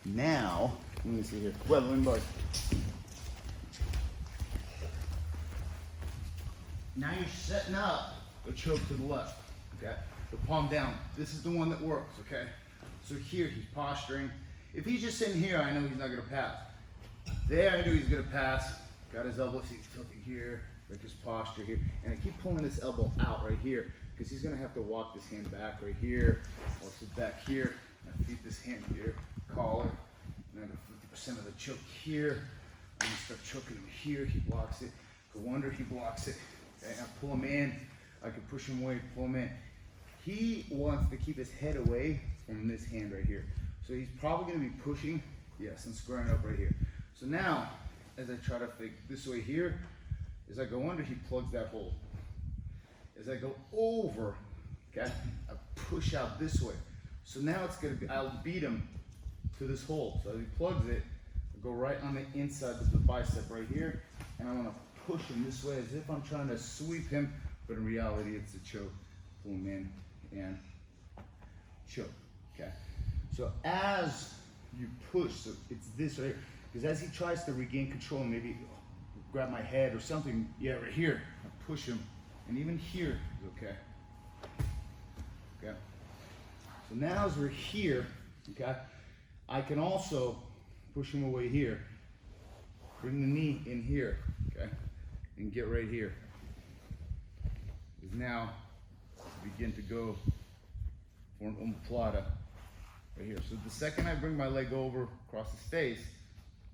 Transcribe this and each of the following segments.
Now, let me see here. Well, let me borrow. Now you're setting up a choke to the left, okay? The palm down. This is the one that works, okay? So here, he's posturing. If he's just sitting here, I know he's not gonna pass. There, I know he's gonna pass. Got his elbow, see he's tilting here, like his posture here. And I keep pulling this elbow out right here, because he's gonna have to walk this hand back right here, walks it back here. I feed this hand here, collar, and I go 50% of the choke here. I'm gonna start choking him here, he blocks it. Go under, he blocks it. Okay, I pull him in, I can push him away, pull him in. He wants to keep his head away from this hand right here. So he's probably gonna be pushing, yes, and squaring up right here. So now, as I try to fake this way here, as I go under, he plugs that hole. As I go over, okay, I push out this way. So now it's gonna be, I'll beat him to this hole. So as he plugs it, I go right on the inside of the bicep right here, and I'm gonna push him this way as if I'm trying to sweep him, but in reality it's a choke. Pull him in and choke, okay? So as you push, so it's this right here, because as he tries to regain control and maybe grab my head or something, yeah, right here, I push him, and even here is okay. Okay. So now as we're here, okay, I can also push him away here, bring the knee in here, okay, and get right here. Because now begin to go for an Omoplata right here. So the second I bring my leg over across his face,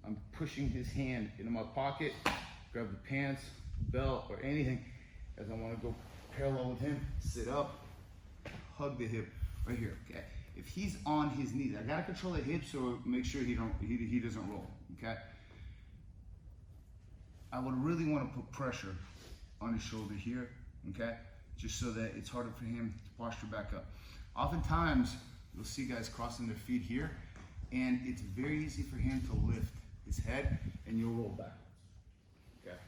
I'm pushing his hand into my pocket, grab the pants, belt, or anything, as I want to go parallel with him, sit up, hug the hip right here, okay? If he's on his knees, I gotta control the hips so make sure he doesn't roll, okay? I would really want to put pressure on his shoulder here, okay? Just so that it's harder for him to posture back up. Oftentimes, you'll see guys crossing their feet here, and it's very easy for him to lift his head, and you'll roll backwards, okay?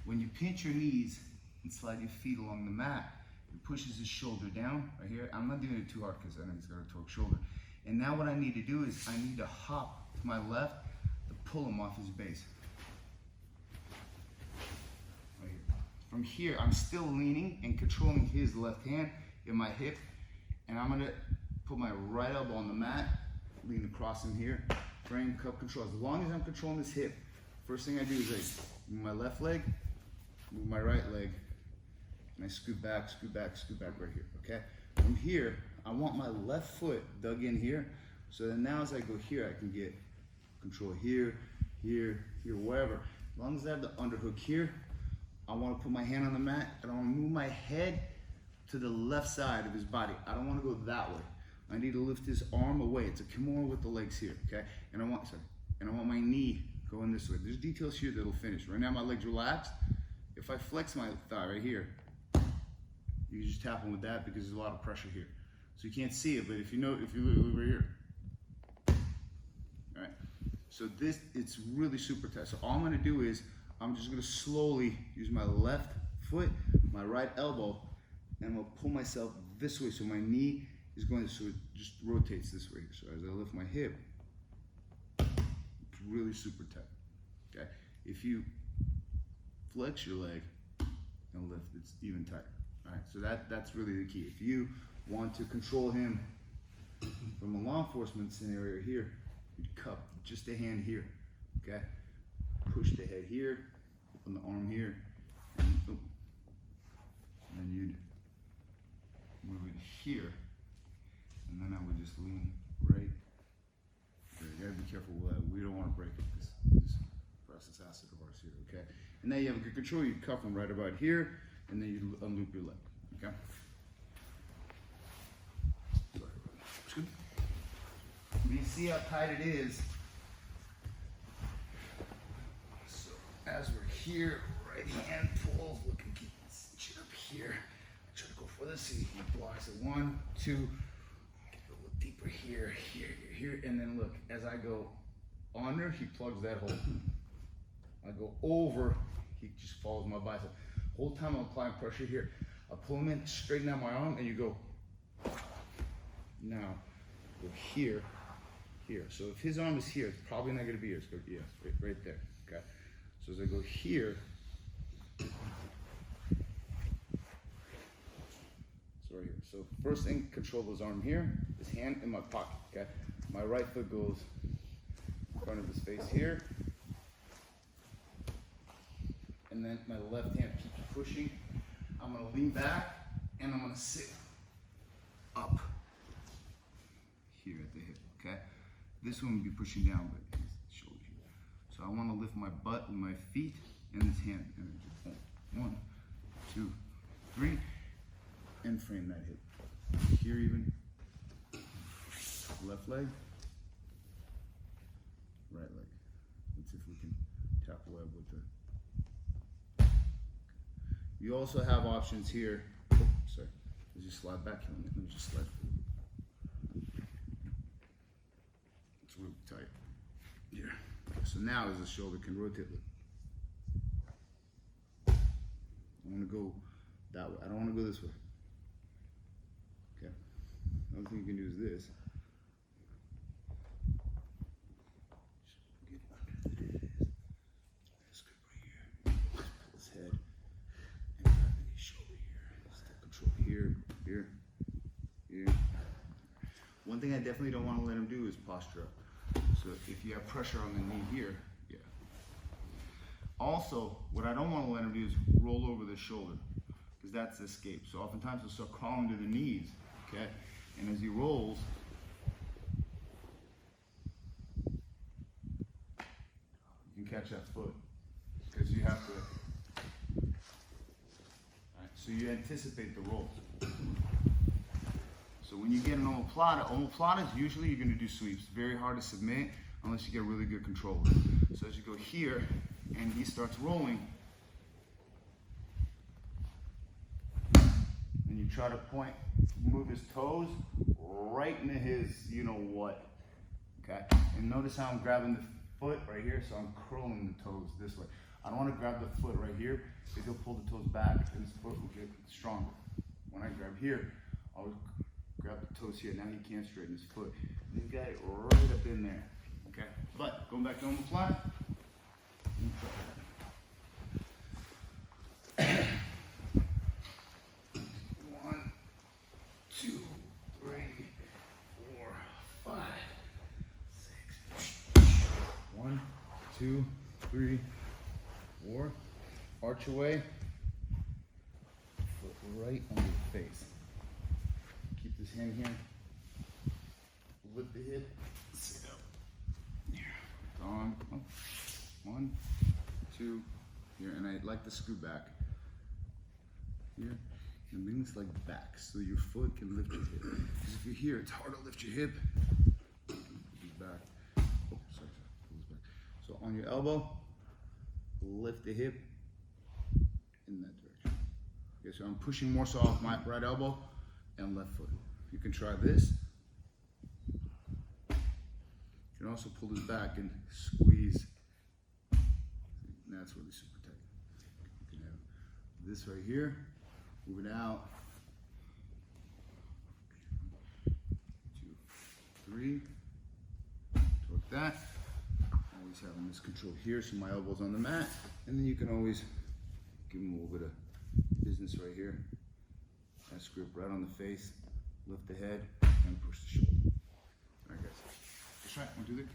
When you pinch your knees and slide your feet along the mat, it pushes his shoulder down right here. I'm not doing it too hard because I know he's got a torque shoulder. And now what I need to do is I need to hop to my left to pull him off his base. Right here. From here, I'm still leaning and controlling his left hand in my hip, and I'm gonna put my right elbow on the mat, lean across him here, frame, cup control. As long as I'm controlling this hip, first thing I do is I move my left leg, move my right leg, and I scoot back right here, okay? From here, I want my left foot dug in here, so that now as I go here, I can get control here, here, here, wherever. As long as I have the underhook here, I want to put my hand on the mat, and I want to move my head to the left side of his body. I don't want to go that way. I need to lift his arm away. It's a kimura with the legs here, okay? And I want my knee going this way. There's details here that'll finish. Right now my leg's relaxed. If I flex my thigh right here, you can just tap him with that because there's a lot of pressure here. So you can't see it, but if you look right here. All right, so this, it's really super tight. So all I'm gonna do is, I'm just gonna slowly use my left foot, my right elbow, and I'm gonna pull myself this way so my knee is going, so it just rotates this way. So as I lift my hip, it's really super tight, okay? If you flex your leg and lift, it's even tighter. All right, so that's really the key. If you want to control him from a law enforcement scenario here, you'd cup just a hand here, okay? Push the head here, open the arm here, and boom. And then you'd move it here, and then I would just lean right there. You gotta be careful with that. We don't want to break it, this process acid of ours here, okay? And now you have a good control. You cuff him right about here, and then you unloop your leg, okay? It's good. You see how tight it is. So as we're here, right hand pulls, look and keep this chin up here. Try to go for this, see he blocks it. 1, 2, get a little deeper here, here, and then look, as I go under, he plugs that hole. I go over, he just follows my bicep. Whole time I'm applying pressure here. I pull him in, straighten out my arm, and you go. Now, go here, here. So if his arm is here, it's probably not gonna be here. It's gonna be right there, okay? So as I go here, so right here. So first thing, control his arm here, his hand in my pocket, okay? My right foot goes in front of his face here. And then my left hand keeps pushing. I'm gonna lean back and I'm gonna sit up here at the hip, okay? This one will be pushing down, but his shoulder here. So I wanna lift my butt with my feet and this hand. And then just 1, 2, 3, and frame that hip. Here even, left leg, right leg. Let's see if we can tap web with the. You also have options here. Oh, sorry. As you slide back, let me just slide forward. It's really tight. Yeah. So now as the shoulder can rotate. I want to go that way. I don't want to go this way. Okay. Another thing you can do is this. One thing I definitely don't want to let him do is posture up. So if you have pressure on the knee here, yeah. Also, what I don't want to let him do is roll over the shoulder, because that's the escape. So oftentimes he'll start crawling to the knees, okay? And as he rolls, you can catch that foot, because you have to. All right, so you anticipate the rolls. So when you get an omoplata, usually you're going to do sweeps. Very hard to submit unless you get really good control. So as you go here and he starts rolling, and you try to move his toes right into his you know what, okay? And notice how I'm grabbing the foot right here, so I'm curling the toes this way. I don't want to grab the foot right here because he'll pull the toes back and his foot will get stronger. When I grab here, I'll grab the toes here. Now he can't straighten his foot. And you got it right up in there. Okay? But going back to omoplata. 1, 2, 3, 4, 5, 6. 1, 2, 3, 4. Arch away. Foot right on your face. Keep this hand here. Lift the hip. Sit up. Here. On. 1, 2. Here. And I like to screw back. Here. And bring this leg back so your foot can lift your hip. Because if you're here, it's hard to lift your hip. Back. Oh, sorry. Pull this back. So on your elbow, lift the hip in that direction. Okay, so I'm pushing more so off my right elbow and left foot. You can try this. You can also pull this back and squeeze. And that's really super tight. You can have this right here, move it out. 2, 3. Torque that. Always having this control here, so my elbow's on the mat, and then you can always give him a little bit of business right here. Kind of screw up right on the face, lift the head, and push the shoulder. All right, guys. Let's try it. 1, 2, 3.